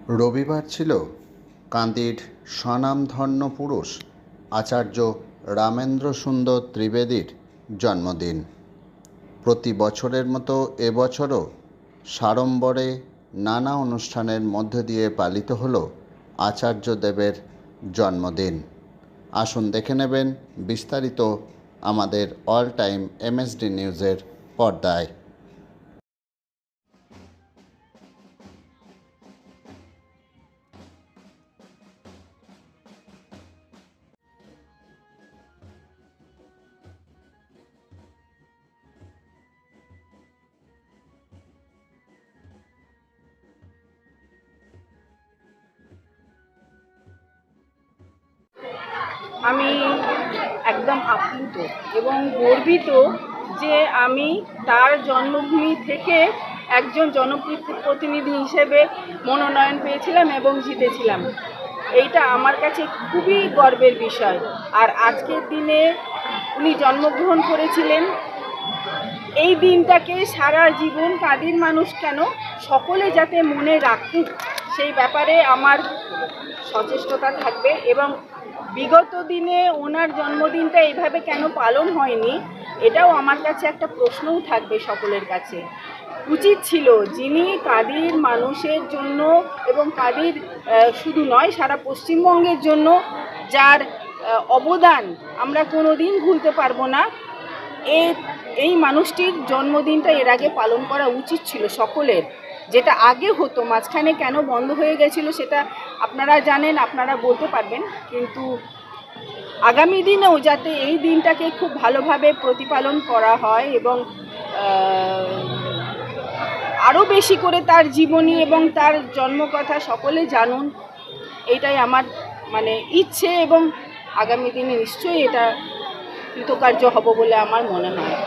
রবিবার ছিল কান্দির স্বনামধন্য পুরুষ আচার্য রামেন্দ্র সুন্দর ত্রিবেদীর জন্মদিন। প্রতি বছরের মতো এবছরও সাড়ম্বরে নানা অনুষ্ঠানের মধ্য দিয়ে পালিত হলো আচার্যদেবের জন্মদিন। আসুন দেখে নেবেন বিস্তারিত আমাদের অল টাইম এমএসডি নিউজের পর্দায়। আমি একদম আপ্লুত এবং গর্বিত যে আমি তার জন্মভূমি থেকে একজন জনপ্রতিনিধি হিসেবে মনোনয়ন পেয়েছিলাম এবং জিতেছিলাম। এইটা আমার কাছে খুবই গর্বের বিষয়। আর আজকের দিনে উনি জন্মগ্রহণ করেছিলেন, এই দিনটাকে সারা জীবন কাঁদির মানুষ কেন সকলে যাতে মনে রাখুক সেই ব্যাপারে আমার সচেষ্টতা থাকবে। এবং বিগত দিনে ওনার জন্মদিনটা এইভাবে কেন পালন হয়নি এটাও আমার কাছে একটা প্রশ্নও থাকবে সকলের কাছে। উচিত ছিল যিনি কাঁদির মানুষের জন্য এবং কাঁদির শুধু নয় সারা পশ্চিমবঙ্গের জন্য যার অবদান আমরা কোনো দিন ভুলতে পারবো না, এই মানুষটির জন্মদিনটা এর আগে পালন করা উচিত ছিল সকলের। যেটা আগে হতো, মাঝখানে কেন বন্ধ হয়ে গেছিলো সেটা আপনারা জানেন, আপনারা বলতে পারবেন। কিন্তু আগামী দিনেও যাতে এই দিনটাকে খুব ভালোভাবে প্রতিপালন করা হয় এবং আরও বেশি করে তার জীবনী এবং তার জন্মকথা সকলে জানুন, এইটাই আমার ইচ্ছে। এবং আগামী দিনে নিশ্চয়ই এটা কৃতকার্য হব বলে আমার মনে হয়।